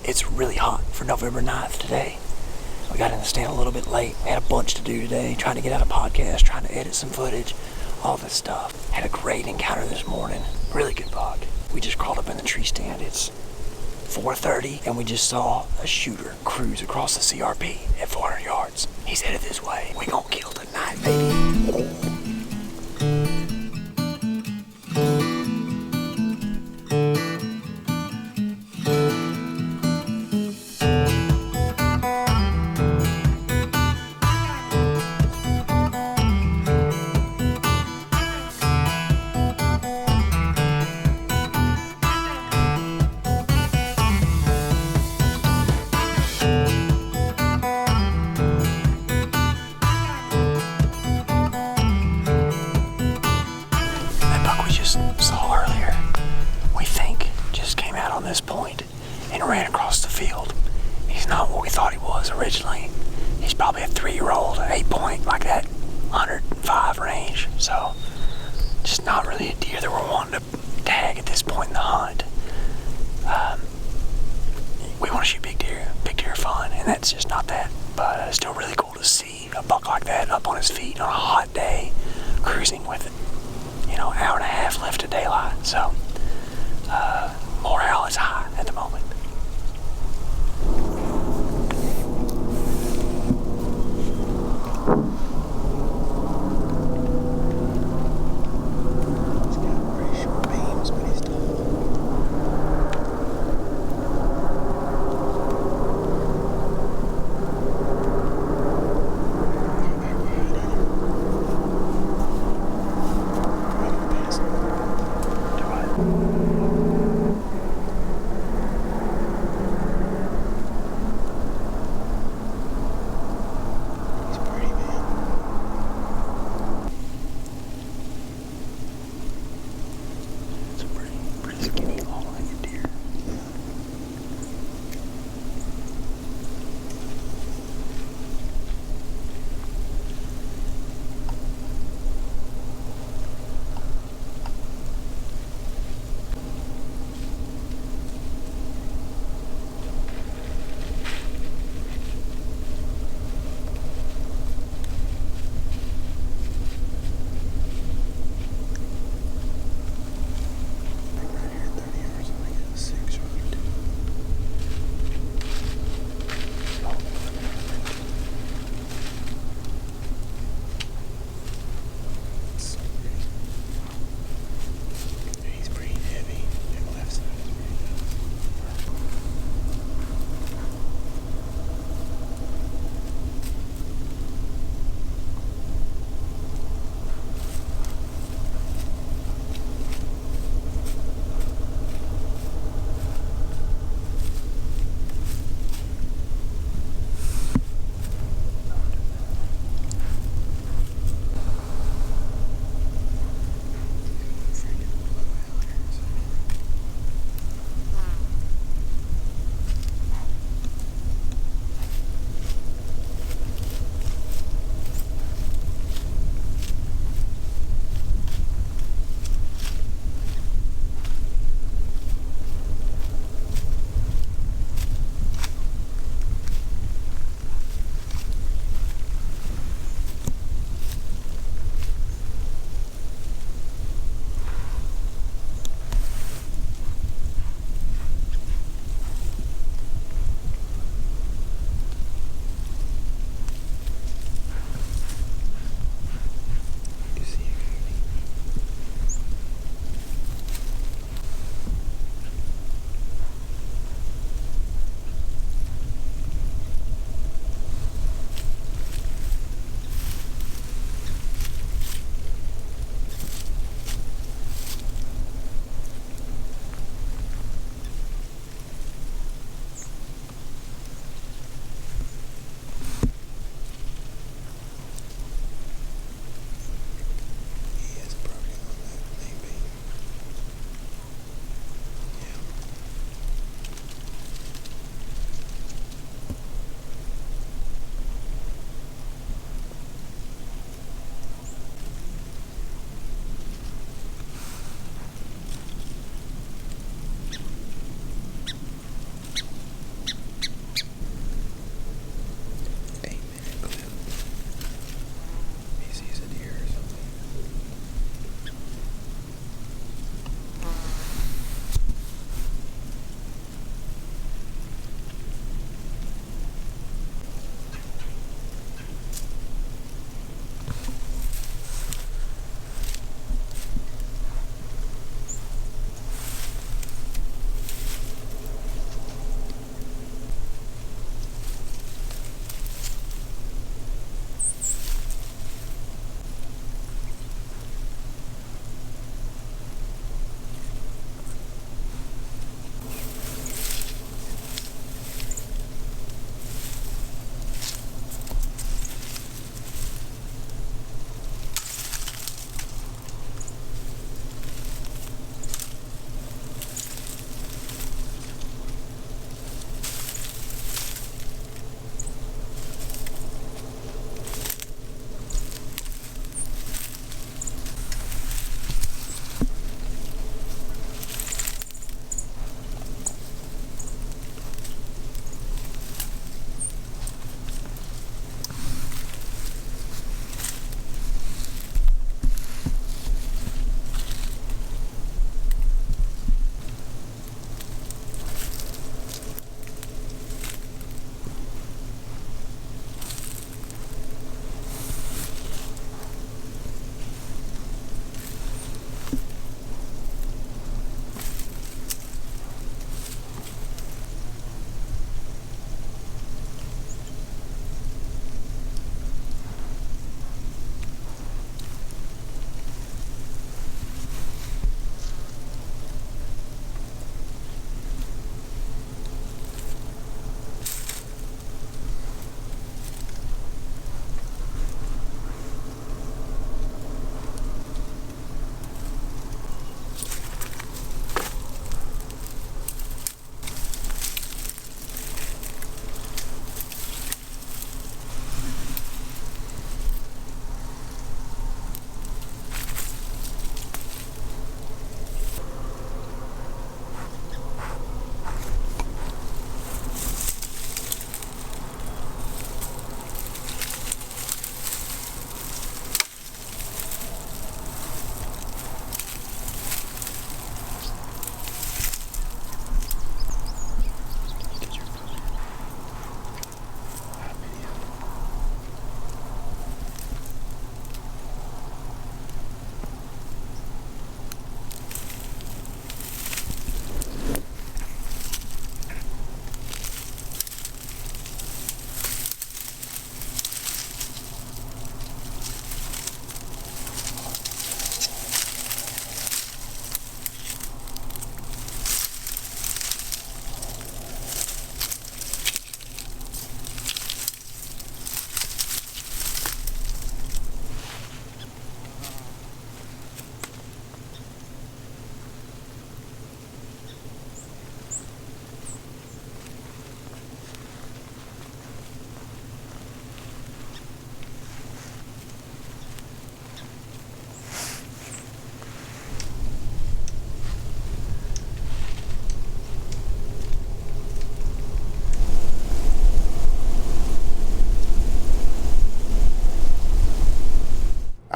It's really hot for November 9th today. We got in the stand a little bit late. We had a bunch to do today, trying to get out a podcast, trying to edit some footage, all this stuff. Had a great encounter this morning. Really good buck. We just crawled up in the tree stand. It's 4:30, and we just saw a shooter cruise across the CRP at 400 yards. He's headed this way. We gonna kill tonight, baby. Saw earlier, we think just came out on this point and ran across the field. He's not what we thought he was originally. He's probably a 3-year-old, 8-point, like that 105 range. So just not really a deer that we're wanting to tag at this point in the hunt. We want to shoot big deer. Big deer are fun, and that's just not that. But it's still really cool to see a buck like that up on his feet on a hot day, cruising with it. Hour and a half left to daylight, so morale is high at the moment. He's got pretty short beams, but he's tall.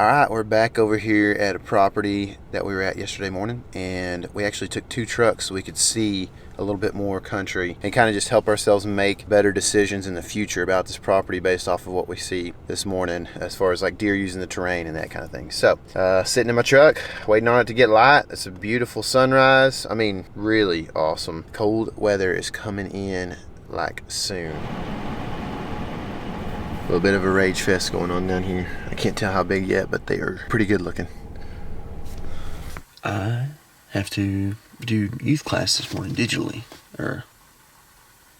All right, we're back over here at a property that we were at yesterday morning, and we actually took 2 trucks so we could see a little bit more country and kind of just help ourselves make better decisions in the future about this property based off of what we see this morning as far as like deer using the terrain and that kind of thing. So sitting in my truck waiting on it to get light. It's a beautiful sunrise. I mean, really awesome. Cold weather is coming in like soon. A little bit of a rage fest going on down here. I can't tell how big yet, but they are pretty good looking. I have to do youth class this morning digitally, or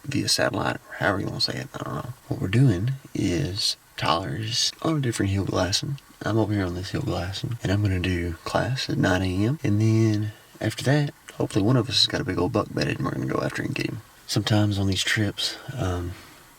via satellite, or however you want to say it. I don't know. What we're doing is Tyler's on a different hill glassing. I'm over here on this hill glassing, and I'm going to do class at 9 a.m. And then after that, hopefully one of us has got a big old buck bedded, and we're going to go after and get him. Sometimes on these trips,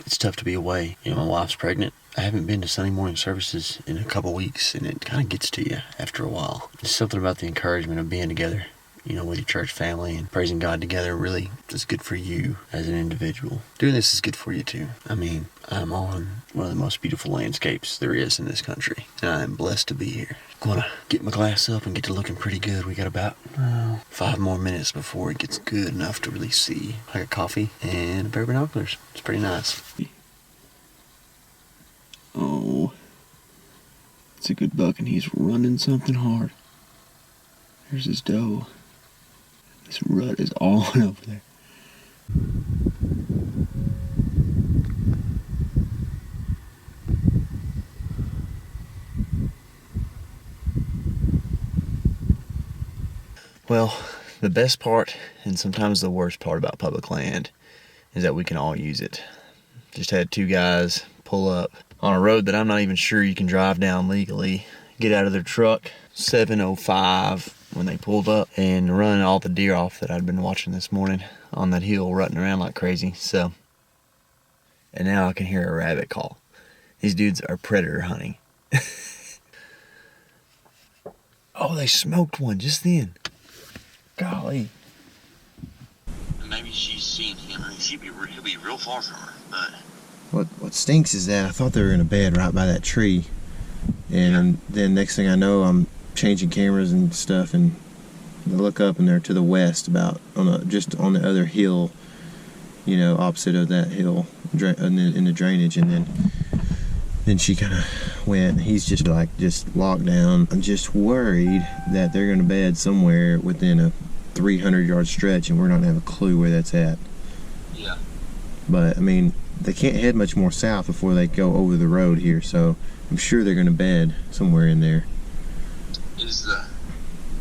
it's tough to be away. You know, my wife's pregnant. I haven't been to Sunday morning services in a couple weeks, and it kind of gets to you after a while. There's something about the encouragement of being together, you know, with your church family and praising God together really is good for you as an individual. Doing this is good for you too. I mean, I'm on one of the most beautiful landscapes there is in this country, and I'm blessed to be here. I'm gonna get my glass up and get to looking pretty good. We got about 5 more minutes before it gets good enough to really see. I got coffee and a pair of binoculars. It's pretty nice. Oh, it's a good buck, and he's running something hard. There's his doe. This rut is on over there. Well, the best part, and sometimes the worst part about public land, is that we can all use it. Just had 2 guys pull up on a road that I'm not even sure you can drive down legally, get out of their truck, 7:05 when they pulled up, and run all the deer off that I'd been watching this morning on that hill, rutting around like crazy. So, and now I can hear a rabbit call. These dudes are predator hunting. Oh, they smoked one just then. Golly. Maybe she's seen him. I mean, he'll be real far from her, but... What stinks is that I thought they were in a bed right by that tree, and then next thing I know, I'm changing cameras and stuff, and I look up and they're to the west, about just on the other hill, you know, opposite of that hill, in the drainage, and then she kind of went. He's just locked down. I'm just worried that they're going to bed somewhere within a 300-yard stretch, and we're not going to have a clue where that's at. Yeah. But I mean, they can't head much more south before they go over the road here, so I'm sure they're going to bed somewhere in there.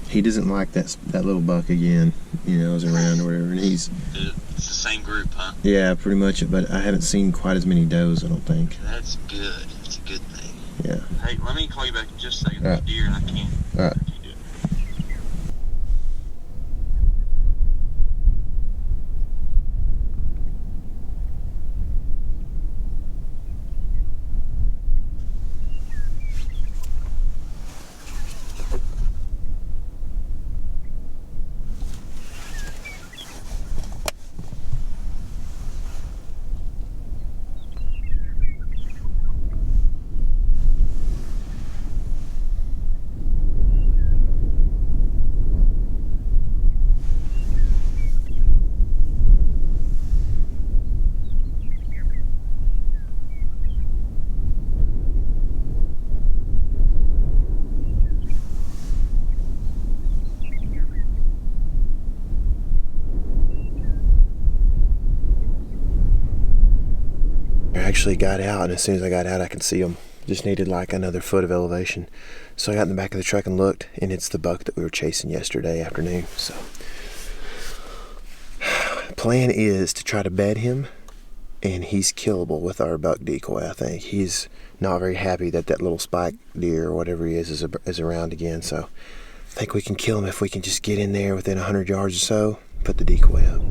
He doesn't like that little buck again, you know, is around or whatever, and it's the same group, huh? Yeah, pretty much, but I haven't seen quite as many does, I don't think. That's good. That's a good thing. Yeah. Hey, let me call you back in just a second. All There's deer and I can't. All right. Do it. Actually got out, and as soon as I got out I could see them. Just needed like another foot of elevation, so I got in the back of the truck and looked, and it's the buck that we were chasing yesterday afternoon. So the plan is to try to bed him, and he's killable with our buck decoy. I think he's not very happy that little spike deer or whatever he is around again, so I think we can kill him if we can just get in there within 100 yards or so, put the decoy up.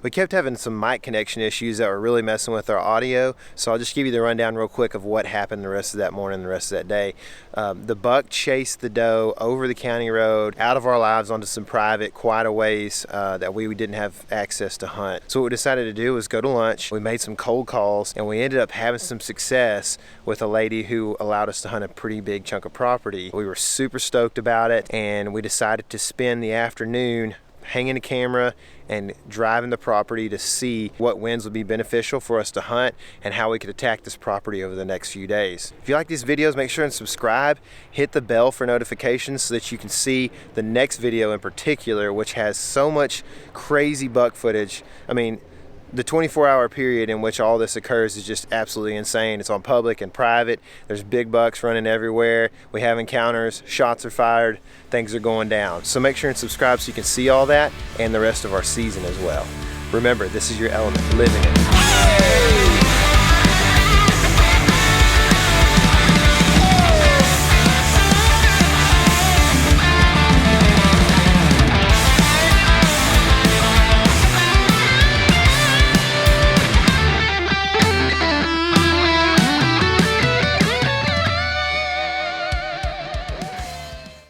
We kept having some mic connection issues that were really messing with our audio, so I'll just give you the rundown real quick of what happened the rest of that morning and the rest of that day. The buck chased the doe over the county road, out of our lives onto some private, quite a ways that we didn't have access to hunt. So what we decided to do was go to lunch. We made some cold calls, and we ended up having some success with a lady who allowed us to hunt a pretty big chunk of property. We were super stoked about it, and we decided to spend the afternoon hanging a camera and driving the property to see what winds would be beneficial for us to hunt and how we could attack this property over the next few days. If you like these videos, make sure and subscribe, hit the bell for notifications so that you can see the next video in particular, which has so much crazy buck footage. I mean, the 24-hour period in which all this occurs is just absolutely insane. It's on public and private. There's big bucks running everywhere. We have encounters, shots are fired, things are going down. So make sure and subscribe so you can see all that and the rest of our season as well. Remember, this is your element. Live in it.